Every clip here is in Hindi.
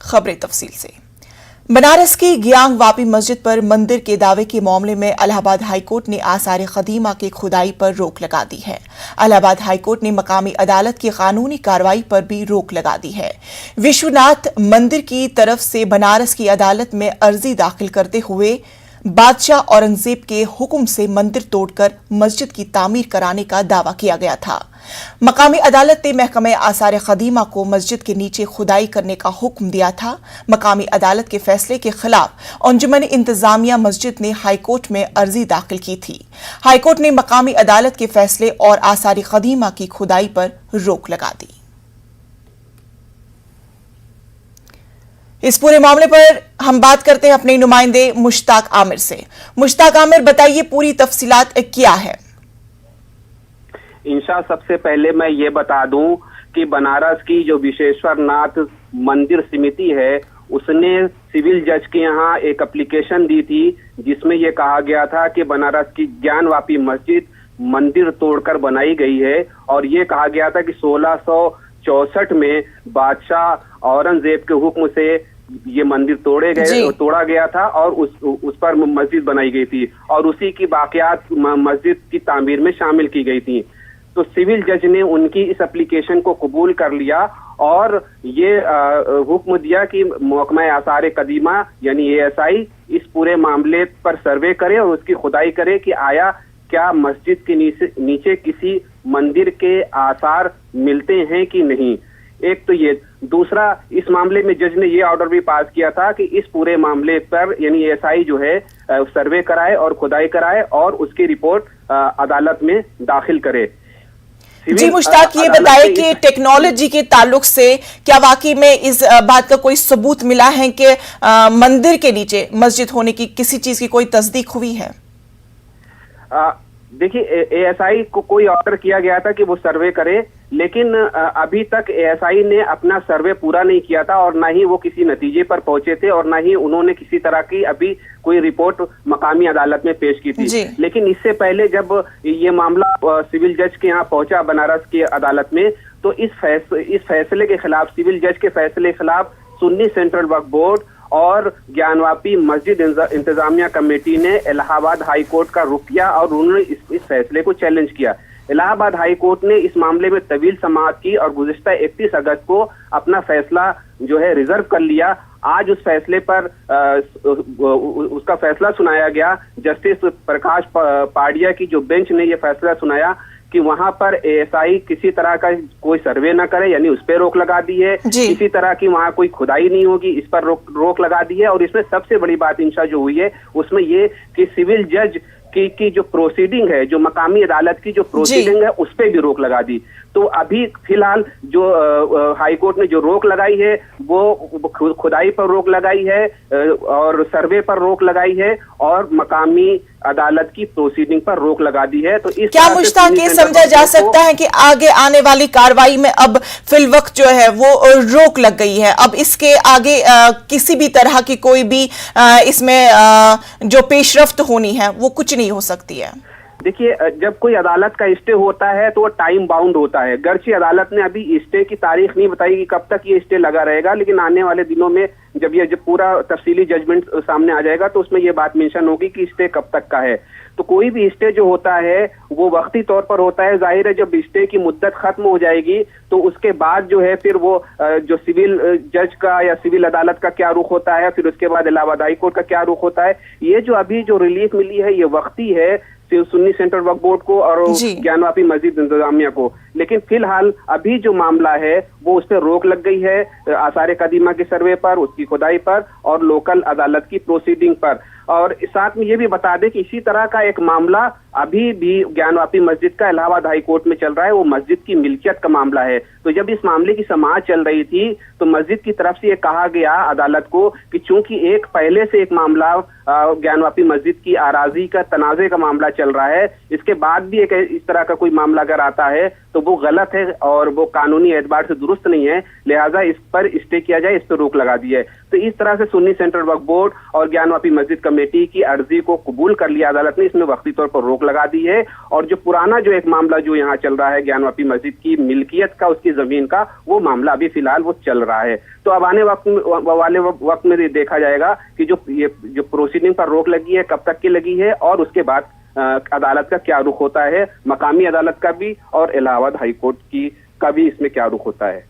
खबरें तफसील से। बनारस की गियांग वापी मस्जिद पर मंदिर के दावे के मामले में इलाहाबाद हाईकोर्ट ने आसार कदीमा की खुदाई पर रोक लगा दी है। इलाहाबाद हाईकोर्ट ने मकामी अदालत की कानूनी कार्रवाई पर भी रोक लगा दी है। विश्वनाथ मंदिर की तरफ से बनारस की अदालत में अर्जी दाखिल करते हुए बादशाह औरंगजेब के हुक्म से मंदिर तोड़कर मस्जिद की तामीर कराने का दावा किया गया था। मकामी अदालत ने महकमे आसार कदीमा को मस्जिद के नीचे खुदाई करने का हुक्म दिया था। मकामी अदालत के फैसले के खिलाफ अंजुमन इंतजामिया मस्जिद ने हाईकोर्ट में अर्जी दाखिल की थी। हाईकोर्ट ने मकामी अदालत के फैसले और आसार कदीमा की खुदाई पर रोक लगा दी। इस पूरे मामले पर हम बात करते हैं अपने नुमाइंदे मुश्ताक आमिर से। मुश्ताक आमिर, बताइए पूरी तफसीलात क्या है। इंशा, सबसे पहले मैं ये बता दूं कि बनारस की जो विश्वेश्वर नाथ मंदिर समिति है उसने सिविल जज के यहाँ एक एप्लीकेशन दी थी जिसमें यह कहा गया था कि बनारस की ज्ञानवापी मस्जिद मंदिर तोड़कर बनाई गई है और ये कहा गया था कि 1664 में बादशाह औरंगजेब के हुक्म से ये मंदिर तोड़ा गया था और उस पर मस्जिद बनाई गई थी और उसी की बाकियात मस्जिद की तामीर में शामिल की गई थी। तो सिविल जज ने उनकी इस एप्लीकेशन को कबूल कर लिया और ये हुक्म दिया कि महकमा आसार कदीमा यानी ASI इस पूरे मामले पर सर्वे करे और उसकी खुदाई करे कि आया क्या मस्जिद के नीचे किसी मंदिर के आसार मिलते हैं कि नहीं। एक तो ये, दूसरा, इस मामले में जज ने ये ऑर्डर भी पास किया था कि इस पूरे मामले पर यानी ASI जो है सर्वे कराए और खुदाई कराए और उसकी रिपोर्ट अदालत में दाखिल करे। जी मुश्ताक, ये बताइए कि टेक्नोलॉजी के ताल्लुक से क्या वाकई में इस बात का कोई सबूत मिला है कि मंदिर के नीचे मस्जिद होने की किसी चीज की कोई तस्दीक हुई है? देखिए, ASI को कोई ऑर्डर किया गया था कि वो सर्वे करे, लेकिन अभी तक ASI ने अपना सर्वे पूरा नहीं किया था और ना ही वो किसी नतीजे पर पहुंचे थे और ना ही उन्होंने किसी तरह की अभी कोई रिपोर्ट मकामी अदालत में पेश की थी। लेकिन इससे पहले जब ये मामला सिविल जज के यहाँ पहुंचा बनारस की अदालत में, तो इस फैसले के खिलाफ, सिविल जज के फैसले के खिलाफ सुन्नी सेंट्रल वक्फ बोर्ड और ज्ञानवापी मस्जिद इंतजामिया कमेटी ने इलाहाबाद हाई कोर्ट का रुख किया और उन्होंने इस फैसले को चैलेंज किया। इलाहाबाद हाई कोर्ट ने इस मामले में तवील समाअत की और गुज़िश्ता 31 अगस्त को अपना फैसला जो है रिजर्व कर लिया। आज उस फैसले पर उसका फैसला सुनाया गया। जस्टिस प्रकाश पाडिया की जो बेंच ने यह फैसला सुनाया कि वहां पर ASI किसी तरह का कोई सर्वे ना करे, यानी उस पर रोक लगा दी है। किसी तरह की वहां कोई खुदाई नहीं होगी, इस पर रोक लगा दी है। और इसमें सबसे बड़ी बात इंशा जो हुई है उसमें ये कि सिविल जज की जो प्रोसीडिंग है, जो मकामी अदालत की जो प्रोसीडिंग है, उस पर भी रोक लगा दी। तो अभी फिलहाल जो हाई कोर्ट ने जो रोक लगाई है वो खुदाई पर रोक लगाई है और सर्वे पर रोक लगाई है और मकामी अदालत की प्रोसीडिंग पर रोक लगा दी है। तो इस क्या मुश्ताक ये समझा जा सकता है कि आगे आने वाली कार्रवाई में अब फिलवक्त जो है वो रोक लग गई है, अब इसके आगे किसी भी तरह की कोई भी इसमें जो पेशरफ्त होनी है वो कुछ नहीं हो सकती है? देखिए, जब कोई अदालत का स्टे होता है तो वो टाइम बाउंड होता है। गर्ची अदालत ने अभी स्टे की तारीख नहीं बताई कि कब तक ये स्टे लगा रहेगा, लेकिन आने वाले दिनों में जब पूरा तफसीली जजमेंट सामने आ जाएगा तो उसमें ये बात मेंशन होगी कि स्टे कब तक का है। तो कोई भी स्टे जो होता है वो वक्ती तौर पर होता है। जाहिर है जब स्टे की मुद्दत खत्म हो जाएगी तो उसके बाद जो है फिर वो जो सिविल जज का या सिविल अदालत का क्या रुख होता है, फिर उसके बाद इलाहाबाद हाई कोर्ट का क्या रुख होता है। ये जो अभी जो रिलीफ मिली है ये वक्ती है सुन्नी सेंट्रल वक्फ बोर्ड को और ज्ञानवापी मस्जिद इंतजामिया को, लेकिन फिलहाल अभी जो मामला है वो उस पर रोक लग गई है आसार कदीमा के सर्वे पर, उसकी खुदाई पर और लोकल अदालत की प्रोसीडिंग पर। और साथ में ये भी बता दें कि इसी तरह का एक मामला अभी भी ज्ञानवापी मस्जिद का इलाहाबाद हाई कोर्ट में चल रहा है। वो मस्जिद की मिल्कियत का मामला है। तो जब इस मामले की समाअत चल रही थी तो मस्जिद की तरफ से ये कहा गया अदालत को कि चूंकि एक पहले से एक मामला ज्ञानवापी मस्जिद की आराजी का तनाजे का मामला चल रहा है, इसके बाद भी एक इस तरह का कोई मामला अगर आता है तो वो गलत है और वो कानूनी एतबार से दुरुस्त नहीं है, लिहाजा इस पर स्टे किया जाए, इस पर रोक लगा दी है। तो इस तरह से सुन्नी सेंट्रल वक्फ बोर्ड और ज्ञानवापी मस्जिद कमेटी की अर्जी को कबूल कर लिया अदालत ने, इसमें वक्ती तौर पर रोक लगा दी है। और जो पुराना जो एक मामला जो यहाँ चल रहा है ज्ञानवापी मस्जिद की मिल्कियत का, उसकी जमीन का, वो मामला अभी फिलहाल वो चल रहा है। तो अब आने वाले वक्त में देखा जाएगा कि जो प्रोसीडिंग पर रोक लगी है कब तक की लगी है और उसके बाद अदालत का क्या रुख होता है, मकामी अदालत का भी और इलाहाबाद हाईकोर्ट का भी इसमें क्या रुख होता है।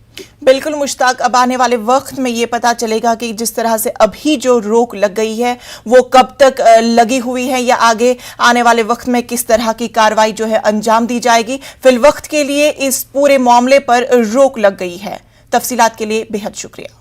बिल्कुल मुश्ताक, अब आने वाले वक्त में ये पता चलेगा कि जिस तरह से अभी जो रोक लग गई है वो कब तक लगी हुई है या आगे आने वाले वक्त में किस तरह की कार्रवाई जो है अंजाम दी जाएगी। फिल वक्त के लिए इस पूरे मामले पर रोक लग गई है। तफसीलात के लिए बेहद शुक्रिया।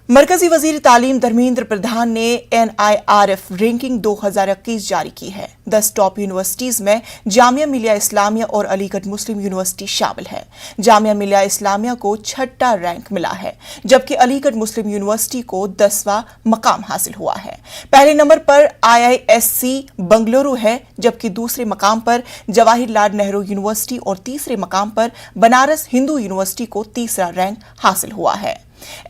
मरकजी वजीर तालीम धर्मेंद्र प्रधान ने NIRF रैंकिंग 2021 जारी की है। 10 टॉप यूनिवर्सिटीज में जामिया मिलिया इस्लामिया और अलीगढ़ मुस्लिम यूनिवर्सिटी शामिल है। जामिया मिलिया इस्लामिया को 6ठा रैंक मिला है, जबकि अलीगढ़ मुस्लिम यूनिवर्सिटी को 10वां मकाम हासिल हुआ है। पहले नंबर पर IISc बंगलुरु है, जबकि दूसरे मकाम पर जवाहरलाल नेहरू यूनिवर्सिटी और तीसरे मकाम पर बनारस हिंदू यूनिवर्सिटी को तीसरा रैंक हासिल हुआ है।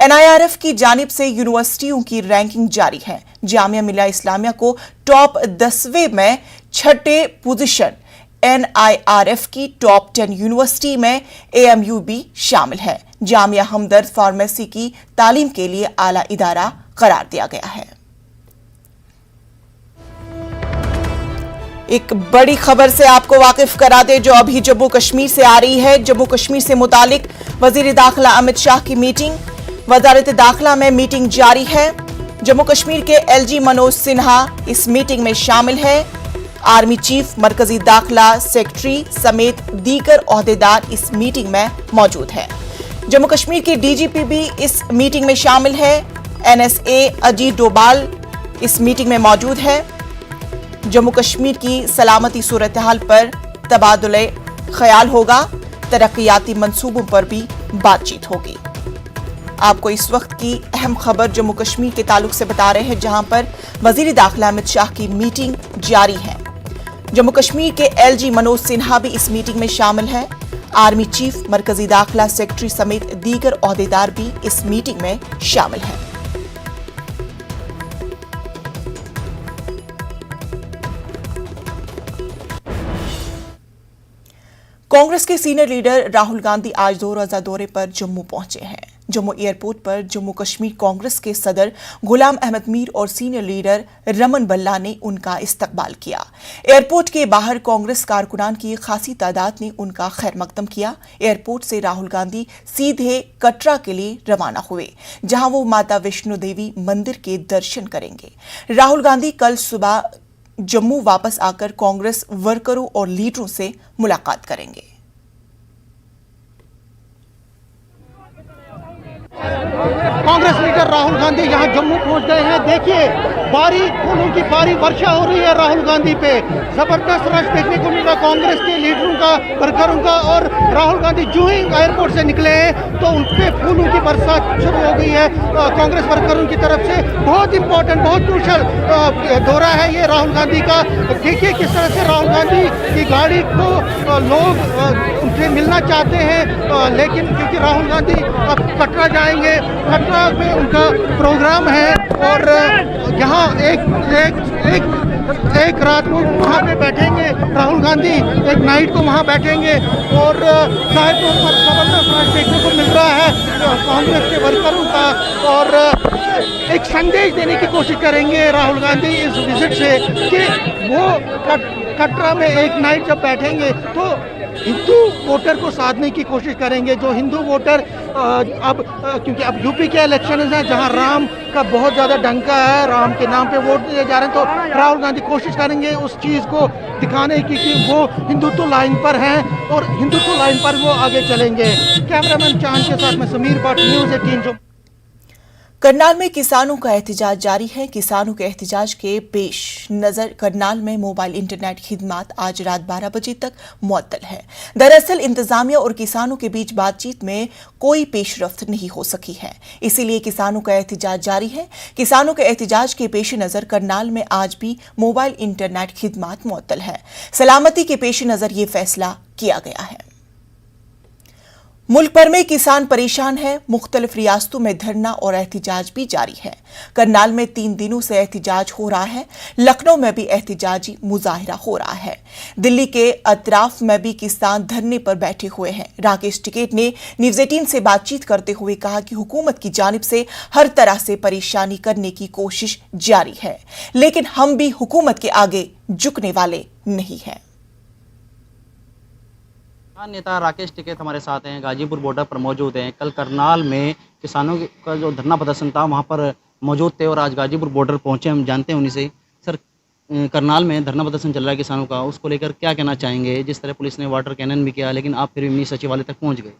NIRF की जानिब से यूनिवर्सिटियों की रैंकिंग जारी है। जामिया मिलिया इस्लामिया को टॉप 10वें में 6ठे पोजीशन, NIRF की टॉप 10 यूनिवर्सिटी में AMU भी शामिल है। जामिया हमदर्द फार्मेसी की तालीम के लिए आला इदारा करार दिया गया है। एक बड़ी खबर से आपको वाकिफ करा दे जो अभी जम्मू कश्मीर से आ रही है। जम्मू कश्मीर से मुतालिक वजीर दाखिला अमित शाह की मीटिंग, वजारत दाखिला में मीटिंग जारी है। जम्मू कश्मीर के LG मनोज सिन्हा इस मीटिंग में शामिल है। आर्मी चीफ, मरकजी दाखिला सेक्रेटरी समेत दीगर ओहदेदार इस मीटिंग में मौजूद है। जम्मू कश्मीर के DGP भी इस मीटिंग में शामिल है। NSA अजीत डोभाल इस मीटिंग में मौजूद है। जम्मू कश्मीर की सलामती सूरत हाल पर तबादुले ख्याल होगा। तरक्याती मंसूबों पर भी बातचीत होगी। आपको इस वक्त की अहम खबर जम्मू कश्मीर के ताल्लुक से बता रहे हैं, जहां पर वजीर दाखिला अमित शाह की मीटिंग जारी है। जम्मू कश्मीर के LG मनोज सिन्हा भी इस मीटिंग में शामिल है। आर्मी चीफ, मरकजी दाखिला सेक्रेटरी समेत दीगर ओहदेदार भी इस मीटिंग में शामिल हैं। कांग्रेस के सीनियर लीडर राहुल गांधी आज 2 रोजा दौरे पर जम्मू पहुंचे हैं। जम्मू एयरपोर्ट पर जम्मू कश्मीर कांग्रेस के सदर गुलाम अहमद मीर और सीनियर लीडर रमन बल्ला ने उनका इस्तकबाल किया। एयरपोर्ट के बाहर कांग्रेस कारकुनान की खासी तादाद ने उनका खैर मकदम किया। एयरपोर्ट से राहुल गांधी सीधे कटरा के लिए रवाना हुए, जहां वो माता वैष्णो देवी मंदिर के दर्शन करेंगे। राहुल गांधी कल सुबह जम्मू वापस आकर कांग्रेस वर्करों और लीडरों से मुलाकात करेंगे। कांग्रेस लीडर राहुल गांधी यहां जम्मू पहुंच गए हैं। देखिए, फूलों की भारी वर्षा हो रही है राहुल गांधी पे। जबरदस्त रश देखने को मिला कांग्रेस के लीडरों का, वर्करों का। और राहुल गांधी जो ही एयरपोर्ट से निकले हैं तो उन पे फूलों की बरसात शुरू हो गई है कांग्रेस वर्करों की तरफ से। बहुत इंपॉर्टेंट, बहुत क्रूशल दौरा है ये राहुल गांधी का। देखिए किस तरह से राहुल गांधी की गाड़ी को लोग उनसे मिलना चाहते हैं, लेकिन क्योंकि राहुल गांधी अब कटरा जाएंगे, कटरा में उनका प्रोग्राम है और यहाँ एक रात को वहाँ पे बैठेंगे राहुल गांधी, एक नाइट को वहाँ बैठेंगे। और जाहिर तौर पर जबरदस्त राज देखने को मिल रहा है कांग्रेस के वर्करों का। और एक संदेश देने की कोशिश करेंगे राहुल गांधी इस विजिट से कि वो कटरा में एक नाइट जब बैठेंगे तो हिंदू वोटर को साधने की कोशिश करेंगे। जो हिंदू वोटर क्योंकि अब यूपी के इलेक्शन हैं जहां राम का बहुत ज़्यादा डंका है, राम के नाम पे वोट दिए जा रहे हैं, तो राहुल गांधी कोशिश करेंगे उस चीज़ को दिखाने की कि वो हिंदुत्व लाइन पर हैं और हिंदुत्व लाइन पर वो आगे चलेंगे। कैमरामैन चांद के साथ मैं समीर भट्ट, News 18 जो। करनाल में किसानों का एहतजाज जारी है। किसानों के एहतजाज के पेश नजर करनाल में मोबाइल इंटरनेट खिदमत आज रात 12 बजे तक मुअत्तल है। दरअसल इंतजामिया और किसानों के बीच बातचीत में कोई पेशरफ्त नहीं हो सकी है, इसीलिए किसानों का एहतजाज जारी है। किसानों के एहतजाज के पेश नजर करनाल में आज भी मोबाइल इंटरनेट खिदमत मुअत्तल है। सलामती के पेश नजर ये फैसला किया गया है। मुल्क भर में किसान परेशान है। मुख्तलिफ रियासतों में धरना और एहतजाज भी जारी है। करनाल में 3 दिनों से एहतजाज हो रहा है। लखनऊ में भी एहतजाजी मुजाहिरा हो रहा है। दिल्ली के अतराफ में भी किसान धरने पर बैठे हुए हैं। राकेश टिकैत ने न्यूज़ 18 से बातचीत करते हुए कहा कि हुकूमत की जानिब से हर तरह से परेशानी करने की कोशिश जारी है, लेकिन हम भी हुकूमत के आगे झुकने वाले नहीं हैं। नेता राकेश टिकैत हमारे साथ हैं, गाजीपुर बॉर्डर पर मौजूद हैं। कल करनाल में किसानों का जो धरना प्रदर्शन था वहाँ पर मौजूद थे और आज गाजीपुर बॉर्डर पहुँचे। हम जानते हैं उन्हीं से। सर, करनाल में धरना प्रदर्शन चल रहा है किसानों का, उसको लेकर क्या कहना चाहेंगे? जिस तरह पुलिस ने वाटर कैनन भी किया, लेकिन आप फिर भी मिनी सचिवालय तक पहुँच गए।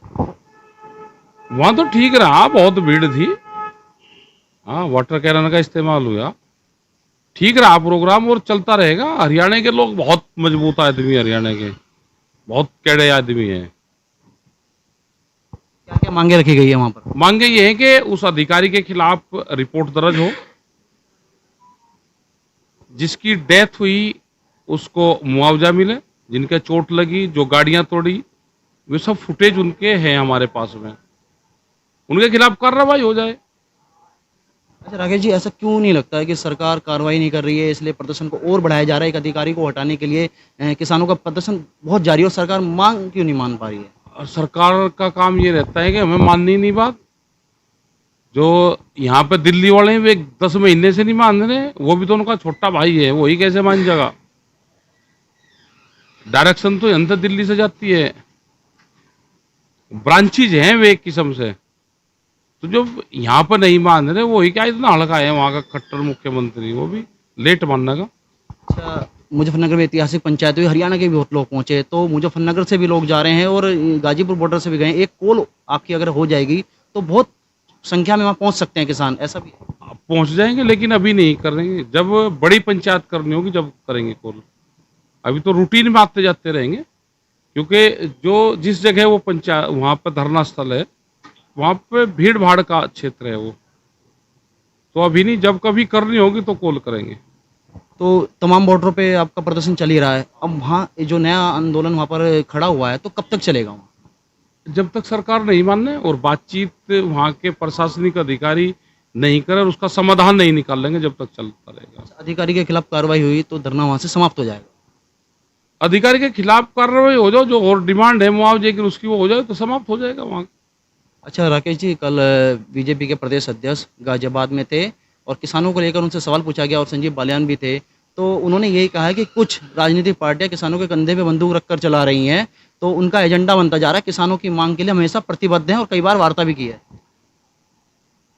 वहाँ तो ठीक रहा, बहुत भीड़ थी। हाँ, वाटर कैनन का इस्तेमाल हुआ, ठीक रहा प्रोग्राम और चलता रहेगा। हरियाणा के लोग बहुत मजबूत आदमी, हरियाणा के बहुत कड़े आदमी हैं। क्या क्या मांगे रखी गई है वहाँ पर? मांगे ये है कि उस अधिकारी के खिलाफ रिपोर्ट दर्ज हो, जिसकी डेथ हुई उसको मुआवजा मिले, जिनके चोट लगी, जो गाड़ियां तोड़ी, वे सब फुटेज उनके हैं हमारे पास में, उनके खिलाफ कार्रवाई हो जाए। अच्छा राकेश जी, ऐसा क्यों नहीं लगता है कि सरकार कार्रवाई नहीं कर रही है, इसलिए प्रदर्शन को और बढ़ाया जा रहा है? एक अधिकारी को हटाने के लिए किसानों का प्रदर्शन बहुत जारी है और सरकार मांग क्यों नहीं मान पा रही है? और सरकार का काम ये रहता है कि हमें माननी नहीं बात। जो यहाँ पे दिल्ली वाले हैं वे 10 महीने से नहीं मान रहे, वो भी तो उनका छोटा भाई है, वही कैसे मान जाएगा? डायरेक्शन तो अंदर दिल्ली से जाती है, ब्रांचेज हैं वे एक किस्म से। तो जो यहाँ पर नहीं मान रहे, वो ही क्या इतना हल्का है वहाँ का खट्टर मुख्यमंत्री, वो भी लेट मानने का। अच्छा, मुजफ्फरनगर में ऐतिहासिक पंचायत हुई, हरियाणा के भी बहुत लोग पहुंचे, तो मुजफ्फरनगर से भी लोग जा रहे हैं और गाजीपुर बॉर्डर से भी गए। एक कॉल आपकी अगर हो जाएगी तो बहुत संख्या में वहाँ पहुँच सकते हैं किसान, ऐसा भी पहुँच जाएंगे, लेकिन अभी नहीं करेंगे। जब बड़ी पंचायत करनी होगी जब करेंगे कॉल। अभी तो रूटीन में आते जाते रहेंगे, क्योंकि जो जिस जगह वो पंचायत वहाँ पर धरना स्थल है, वहाँ पे भीड़ भाड़ का क्षेत्र है वो, तो अभी नहीं, जब कभी करनी होगी तो कॉल करेंगे। तो तमाम बॉर्डरों पे आपका प्रदर्शन चल ही रहा है। अब वहाँ जो नया आंदोलन वहाँ पर खड़ा हुआ है, तो कब तक चलेगा वहाँ? जब तक सरकार नहीं माने और बातचीत वहाँ के प्रशासनिक अधिकारी नहीं करे और उसका समाधान नहीं निकाल लेंगे, जब तक चलता रहेगा। अधिकारी के खिलाफ कार्रवाई हुई तो धरना वहाँ से समाप्त हो जाएगा। अधिकारी के खिलाफ कार्रवाई हो जाओ, जो और डिमांड है मुआवजे की उसकी वो हो जाए तो समाप्त हो जाएगा वहाँ। अच्छा राकेश जी, कल बीजेपी के प्रदेश अध्यक्ष गाजियाबाद में थे और किसानों को लेकर उनसे सवाल पूछा गया और संजीव बालियान भी थे, तो उन्होंने यही कहा है कि कुछ राजनीतिक पार्टियां किसानों के कंधे पे बंदूक रखकर चला रही हैं, तो उनका एजेंडा बनता जा रहा है। किसानों की मांग के लिए हमेशा प्रतिबद्ध हैं और कई बार वार्ता भी की है।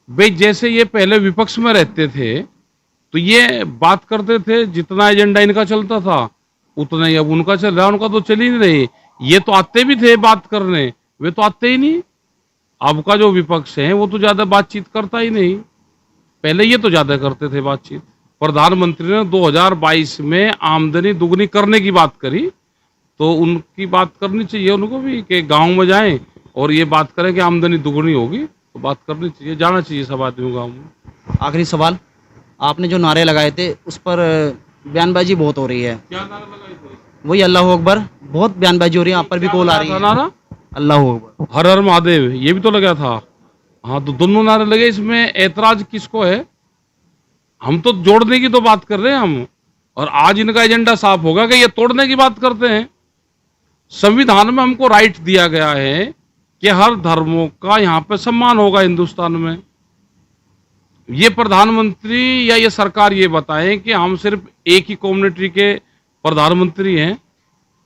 भाई, जैसे ये पहले विपक्ष में रहते थे तो ये बात करते थे, जितना एजेंडा इनका चलता था उतना ही अब उनका चल रहा है। उनका तो चल ही नहीं रही। ये तो आते भी थे बात करने, वे तो आते ही नहीं। अब का जो विपक्ष है वो तो ज्यादा बातचीत करता ही नहीं, पहले ये तो ज्यादा करते थे बातचीत। प्रधानमंत्री ने 2022 में आमदनी दुगनी करने की बात करी, तो उनकी बात करनी चाहिए उनको भी कि गांव में जाएं और ये बात करें कि आमदनी दुगनी होगी, तो बात करनी चाहिए, जाना चाहिए सब आदमी गाँव में। आखिरी सवाल, आपने जो नारे लगाए थे उस पर बयानबाजी बहुत हो रही है। क्या नारा लगाए थे? वही अल्लाह अकबर, बहुत बयानबाजी हो रही है, आप पर भी कॉल आ रही है। नारा अल्लाह अकबर, हर हर महादेव, ये भी तो लगा था। हाँ, तो दोनों नारे लगे। इसमें ऐतराज किसको है? हम तो जोड़ने की तो बात कर रहे हैं हम, और आज इनका एजेंडा साफ होगा कि ये तोड़ने की बात करते हैं। संविधान में हमको राइट दिया गया है कि हर धर्मों का यहाँ पे सम्मान होगा हिंदुस्तान में। ये प्रधानमंत्री या ये सरकार ये बताएं कि हम सिर्फ एक ही कम्युनिटी के प्रधानमंत्री हैं।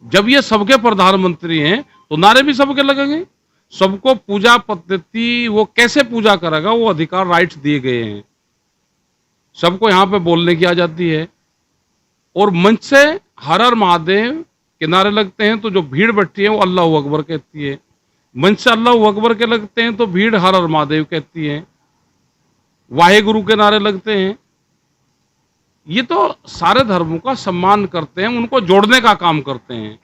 जब ये सबके प्रधानमंत्री हैं तो नारे भी सबके लगेंगे। सबको पूजा पद्धति वो कैसे पूजा करेगा, वो अधिकार राइट्स दिए गए हैं। सबको यहाँ पे बोलने की आजादी है, और मंच से हर हर महादेव के नारे लगते हैं तो जो भीड़ बैठी है वो अल्लाह अकबर कहती है। मंच से अल्लाह अकबर के लगते हैं तो भीड़ हर हर महादेव कहती है। वाहेगुरु के नारे लगते हैं। ये तो सारे धर्मों का सम्मान करते हैं, उनको जोड़ने का काम करते हैं।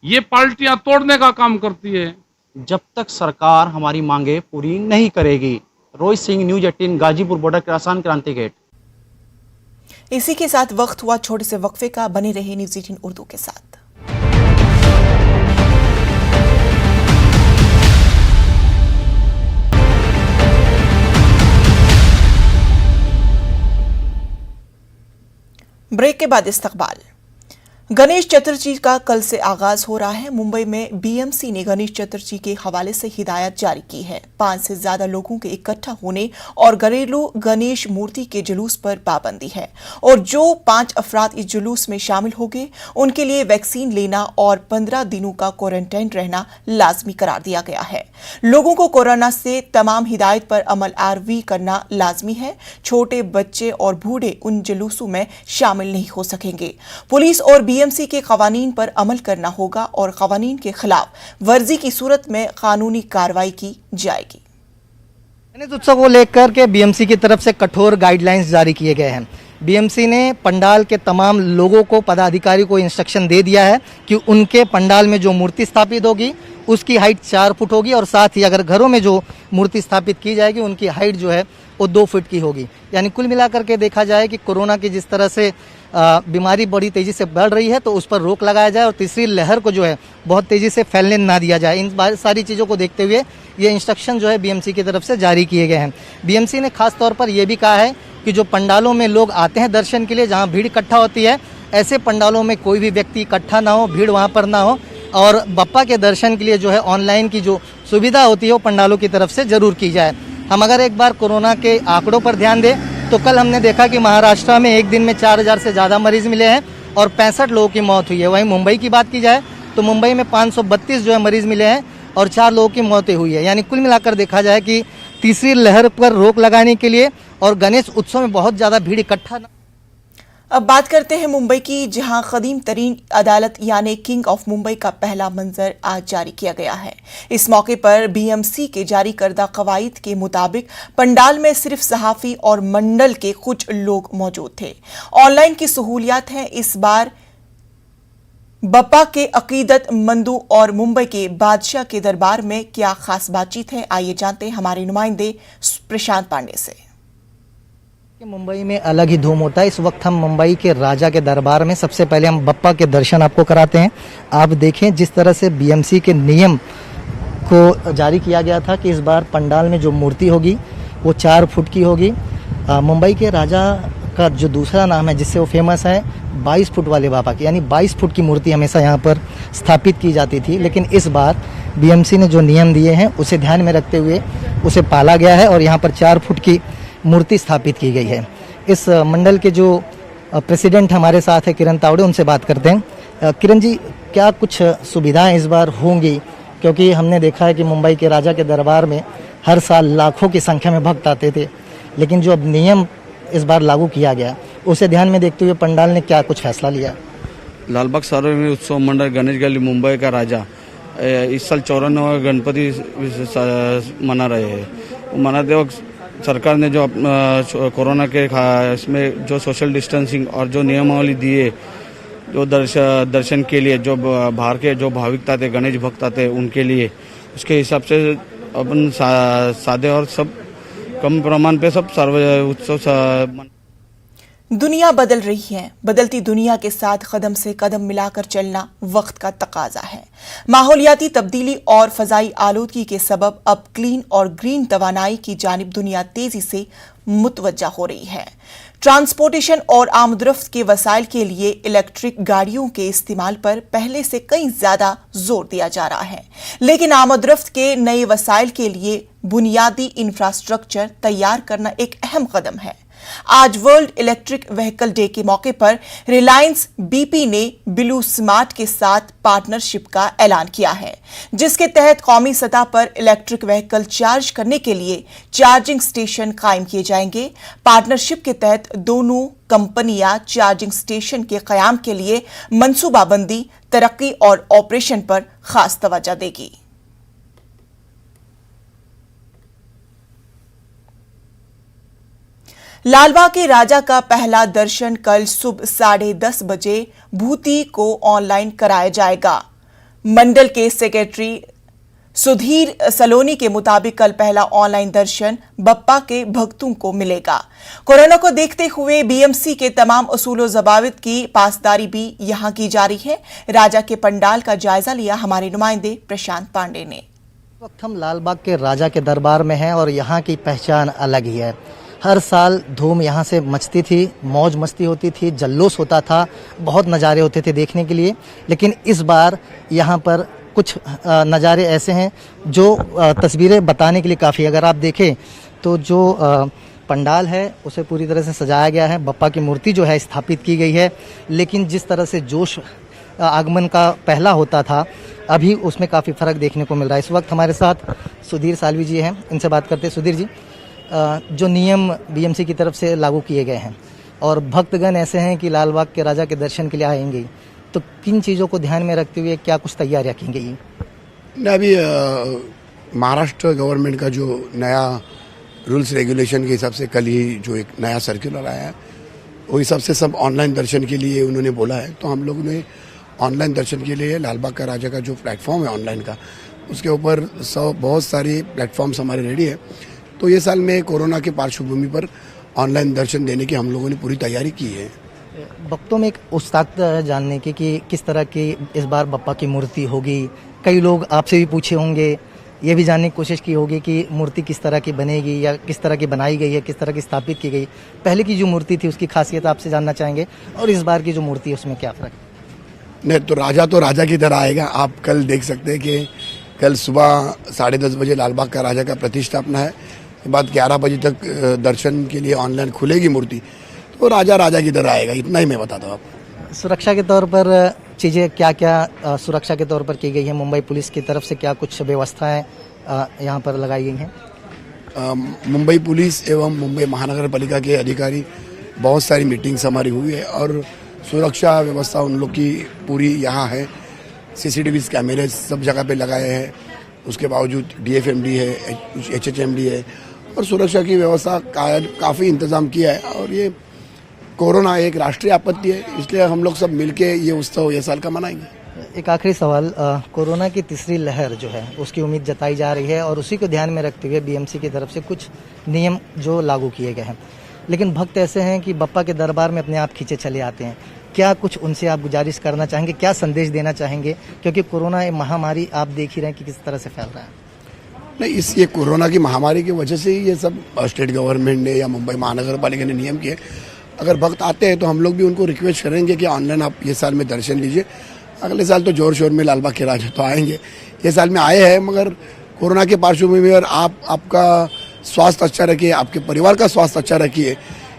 ये पार्टियां तोड़ने का काम करती है। जब तक सरकार हमारी मांगे पूरी नहीं करेगी। रोहित सिंह, न्यूज 18, गाजीपुर बॉर्डर, किसान क्रांति गेट। इसी के साथ वक्त हुआ छोटे से वक्फे का। बने रहे न्यूज 18 उर्दू के साथ। ब्रेक के बाद इस्तकबाल। गणेश चतुर्थी का कल से आगाज हो रहा है। मुंबई में बीएमसी ने गणेश चतुर्थी के हवाले से हिदायत जारी की है। 5 से ज्यादा लोगों के इकट्ठा होने और घरेलू गणेश मूर्ति के जुलूस पर पाबंदी है और जो 5 अफराद इस जुलूस में शामिल होंगे उनके लिए वैक्सीन लेना और 15 दिनों का क्वारंटाइन रहना लाजमी करार दिया गया है। लोगों को कोरोना से तमाम हिदायत पर अमल आरवी करना लाजमी है। छोटे बच्चे और बूढ़े उन जुलूसों में शामिल नहीं हो सकेंगे। पुलिस और बीएमसी के कवानीन पर अमल करना होगा और कवानीन के खिलाफ वर्जी की सूरत में कानूनी कार्रवाई की जाएगी। गणेश उत्सव को लेकर के बीएमसी की तरफ से कठोर गाइडलाइंस जारी किए गए हैं। बीएमसी ने पंडाल के तमाम लोगों को, पदाधिकारी को इंस्ट्रक्शन दे दिया है कि उनके पंडाल में जो मूर्ति स्थापित होगी उसकी हाइट 4 फुट होगी और साथ ही अगर घरों में जो मूर्ति स्थापित की जाएगी उनकी हाइट जो है वो 2 फुट की होगी। यानी कुल मिलाकर के देखा जाए कि कोरोना की जिस तरह से बीमारी बड़ी तेजी से बढ़ रही है तो उस पर रोक लगाया जाए और तीसरी लहर को जो है बहुत तेजी से फैलने ना दिया जाए। इन सारी चीज़ों को देखते हुए ये इंस्ट्रक्शन जो है बीएमसी की तरफ से जारी किए गए हैं। बीएमसी ने खास तौर पर यह भी कहा है कि जो पंडालों में लोग आते हैं दर्शन के लिए, जहां भीड़ इकट्ठा होती है, ऐसे पंडालों में कोई भी व्यक्ति इकट्ठा ना हो, भीड़ वहां पर ना हो और बप्पा के दर्शन के लिए जो है ऑनलाइन की जो सुविधा होती है वो पंडालों की तरफ से जरूर की जाए। हम अगर एक बार कोरोना के आंकड़ों पर ध्यान दें तो कल हमने देखा कि महाराष्ट्र में एक दिन में 4000 से ज़्यादा मरीज मिले हैं और 65 लोगों की मौत हुई है। वहीं मुंबई की बात की जाए तो मुंबई में 532 जो है मरीज मिले हैं और 4 लोगों की मौतें हुई है। यानी कुल मिलाकर देखा जाए कि तीसरी लहर पर रोक लगाने के लिए और गणेश उत्सव में बहुत ज़्यादा भीड़ इकट्ठा। अब बात करते हैं मुंबई की, जहां कदीम तरीन अदालत यानी किंग ऑफ मुंबई का पहला मंजर आज जारी किया गया है। इस मौके पर बीएमसी के जारी करदा कवायद के मुताबिक पंडाल में सिर्फ सहाफ़ी और मंडल के कुछ लोग मौजूद थे। ऑनलाइन की सहूलियात हैं। इस बार बप्पा के अकीदत मंदों और मुंबई के बादशाह के दरबार में क्या खास बातचीत है, आइए जानते हैं हमारे नुमाइंदे प्रशांत पांडे से। मुंबई में अलग ही धूम होता है। इस वक्त हम मुंबई के राजा के दरबार में, सबसे पहले हम बप्पा के दर्शन आपको कराते हैं। आप देखें जिस तरह से बीएमसी के नियम को जारी किया गया था कि इस बार पंडाल में जो मूर्ति होगी वो 4 फुट की होगी। मुंबई के राजा का जो दूसरा नाम है जिससे वो फेमस है 22 फुट वाले बाबा की, यानी 22 फुट की मूर्ति हमेशा यहाँ पर स्थापित की जाती थी। लेकिन इस बार बीएमसी ने जो नियम दिए हैं उसे ध्यान में रखते हुए उसे पाला गया है और यहाँ पर 4 फुट की मूर्ति स्थापित की गई है। इस मंडल के जो प्रेसिडेंट हमारे साथ है किरण तावड़े, उनसे बात करते हैं। किरण जी, क्या कुछ सुविधाएं इस बार होंगी? क्योंकि हमने देखा है कि मुंबई के राजा के दरबार में हर साल लाखों की संख्या में भक्त आते थे, लेकिन जो अब नियम इस बार लागू किया गया उसे ध्यान में देखते हुए पंडाल ने क्या कुछ फैसला लिया? लालबाग सार्वजनिक उत्सव मंडल गणेश गली मुंबई का राजा इस साल 94 गणपति मना रहे हैं। मनाते वक्त सरकार ने जो कोरोना के इसमें जो सोशल डिस्टेंसिंग और जो नियमावली दिए, जो दर्शन के लिए जो बाहर के जो भाविक थे, गणेश भक्त थे, उनके लिए उसके हिसाब से अपन सादे और सब कम प्रमाण पे सब उत्सव। दुनिया बदल रही है। बदलती दुनिया के साथ कदम से कदम मिलाकर चलना वक्त का तकाजा है। माहौलियाती तब्दीली और फजाई आलूदगी के सबब अब क्लीन और ग्रीन तवानाई की जानिब दुनिया तेजी से मुतवज्जा हो रही है। ट्रांसपोर्टेशन और आमदरफ्त के वसाइल के लिए इलेक्ट्रिक गाड़ियों के इस्तेमाल पर पहले से कहीं ज्यादा जोर दिया जा रहा है, लेकिन आमदरफ्त के नए वसाइल के लिए बुनियादी इंफ्रास्ट्रक्चर तैयार करना एक अहम कदम है। आज वर्ल्ड इलेक्ट्रिक व्हीकल डे के मौके पर रिलायंस बीपी ने ब्लू स्मार्ट के साथ पार्टनरशिप का ऐलान किया है, जिसके तहत कौमी सतह पर इलेक्ट्रिक व्हीकल चार्ज करने के लिए चार्जिंग स्टेशन कायम किए जाएंगे। पार्टनरशिप के तहत दोनों कंपनियां चार्जिंग स्टेशन के कयाम के लिए मंसूबाबंदी, तरक्की और ऑपरेशन पर खास तवज्जो देगी। लालबाग के राजा का पहला दर्शन कल सुबह 10:30 बजे भूति को ऑनलाइन कराया जाएगा। मंडल के सेक्रेटरी सुधीर सलोनी के मुताबिक कल पहला ऑनलाइन दर्शन बप्पा के भक्तों को मिलेगा। कोरोना को देखते हुए बीएमसी के तमाम उसूल ज़वाबित की पासदारी भी यहां की जा रही है। राजा के पंडाल का जायजा लिया हमारे नुमाइंदे प्रशांत पांडे ने। वक्त हम लालबाग के राजा के दरबार में हैं और यहाँ की पहचान अलग ही है। हर साल धूम यहाँ से मचती थी, मौज मस्ती होती थी, जल्लोष होता था, बहुत नज़ारे होते थे देखने के लिए। लेकिन इस बार यहाँ पर कुछ नज़ारे ऐसे हैं जो तस्वीरें बताने के लिए काफ़ी। अगर आप देखें तो जो पंडाल है उसे पूरी तरह से सजाया गया है, बप्पा की मूर्ति जो है स्थापित की गई है। लेकिन जिस तरह से जोश आगमन का पहला होता था, अभी उसमें काफ़ी फ़र्क देखने को मिल रहा है। इस वक्त हमारे साथ सुधीर सालवी जी हैं, इनसे बात करते हैं। सुधीर जी, जो नियम बीएमसी की तरफ से लागू किए गए हैं और भक्तगण ऐसे हैं कि लालबाग के राजा के दर्शन के लिए आएंगे, तो किन चीज़ों को ध्यान में रखते हुए क्या कुछ तैयारियां की गई? अभी महाराष्ट्र गवर्नमेंट का जो नया रूल्स रेगुलेशन के हिसाब से कल ही जो एक नया सर्कुलर आया है, वो हिसाब से सब ऑनलाइन दर्शन के लिए उन्होंने बोला है। तो हम लोग ने ऑनलाइन दर्शन के लिए लालबाग का राजा का जो प्लेटफॉर्म है ऑनलाइन का, उसके ऊपर बहुत सारे प्लेटफॉर्म्स हमारे रेडी है। तो ये साल में कोरोना के पार्श्वभूमि पर ऑनलाइन दर्शन देने की हम लोगों ने पूरी तैयारी की है। भक्तों में एक उत्सुकता है जानने की कि किस तरह की इस बार बप्पा की मूर्ति होगी। कई लोग आपसे भी पूछे होंगे, ये भी जानने की कोशिश की होगी कि मूर्ति किस तरह की बनेगी या किस तरह की बनाई गई है, किस तरह की स्थापित की गई। पहले की जो मूर्ति थी उसकी खासियत आपसे जानना चाहेंगे और इस बार की जो मूर्ति है उसमें क्या फ़र्क है? नहीं, तो राजा की तरह आएगा। आप कल देख सकते हैं कि कल सुबह 10:30 बजे लालबाग का राजा का प्रतिष्ठापना है। के बाद 11 बजे तक दर्शन के लिए ऑनलाइन खुलेगी मूर्ति। तो राजा की तरह आएगा, इतना ही मैं बताता हूँ आपको। सुरक्षा के तौर पर चीज़ें क्या क्या सुरक्षा के तौर पर की गई है? मुंबई पुलिस की तरफ से क्या कुछ व्यवस्थाएं यहाँ पर लगाई गई हैं? मुंबई पुलिस एवं मुंबई महानगर पालिका के अधिकारी, बहुत सारी मीटिंग्स हमारी हुई है और सुरक्षा व्यवस्था उन लोग की पूरी यहाँ है। CCTV कैमरे सब जगह पे लगाए हैं। उसके बावजूद DFMD है, HHMD है और सुरक्षा की व्यवस्था काफ़ी इंतज़ाम किया है। और ये कोरोना एक राष्ट्रीय आपत्ति है, इसलिए हम लोग सब मिलके ये उत्सव ये साल का मनाएंगे। एक आखिरी सवाल, कोरोना की तीसरी लहर जो है उसकी उम्मीद जताई जा रही है और उसी को ध्यान में रखते हुए BMC की तरफ से कुछ नियम जो लागू किए गए हैं। लेकिन भक्त ऐसे हैं कि बप्पा के दरबार में अपने आप खींचे चले आते हैं। क्या कुछ उनसे आप गुजारिश करना चाहेंगे, क्या संदेश देना चाहेंगे? क्योंकि कोरोना महामारी आप देख ही रहे हैं कि किस तरह से फैल रहा है। नहीं, ये कोरोना की महामारी की वजह से ही ये सब स्टेट गवर्नमेंट ने या मुंबई महानगर पालिका ने नियम किए। अगर भक्त आते हैं तो हम लोग भी उनको रिक्वेस्ट करेंगे कि ऑनलाइन आप ये साल में दर्शन लीजिए। अगले साल तो जोर शोर में लालबाग के राजा तो आएंगे। ये साल में आए हैं, मगर कोरोना के पार्श्वभूमि में और आपका स्वास्थ्य अच्छा रखिए, आपके परिवार का स्वास्थ्य अच्छा रखिए,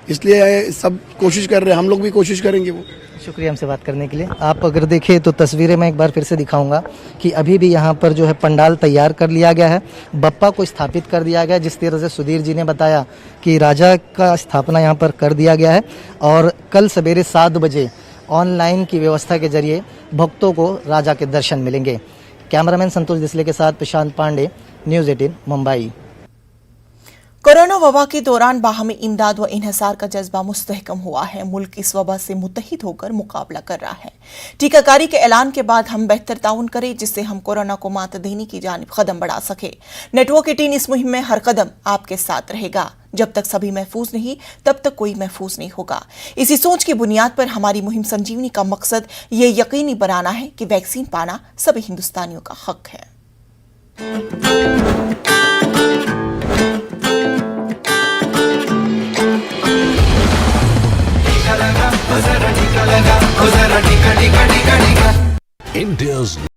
इसलिए सब कोशिश कर रहे हैं। हम लोग भी कोशिश करेंगे। वो शुक्रिया हमसे बात करने के लिए। आप अगर देखें तो तस्वीरें मैं एक बार फिर से दिखाऊंगा कि अभी भी यहाँ पर जो है पंडाल तैयार कर लिया गया है, बप्पा को स्थापित कर दिया गया है। जिस तरह से सुधीर जी ने बताया कि राजा का स्थापना यहाँ पर कर दिया गया है और कल सवेरे 7 बजे ऑनलाइन की व्यवस्था के जरिए भक्तों को राजा के दर्शन मिलेंगे। कैमरामैन संतोष दिसले के साथ प्रशांत पांडे, न्यूज़ 18 मुंबई। कोरोना वबा के दौरान बाहमी इमदाद व इन्हिसार का जज्बा मुस्तहकम हुआ है। मुल्क इस वबा से मुत्तहिद होकर मुकाबला कर रहा है। टीकाकारी के ऐलान के बाद हम बेहतर ताउन करें जिससे हम कोरोना को मात देने की जानिब कदम बढ़ा सके। नेटवर्क 18 इस मुहिम में हर कदम आपके साथ रहेगा। जब तक सभी महफूज नहीं तब तक कोई महफूज नहीं होगा। इसी सोच की बुनियाद पर हमारी मुहिम संजीवनी का मकसद ये यकीनी बनाना है कि वैक्सीन पाना सभी हिंदुस्तानियों का हक है।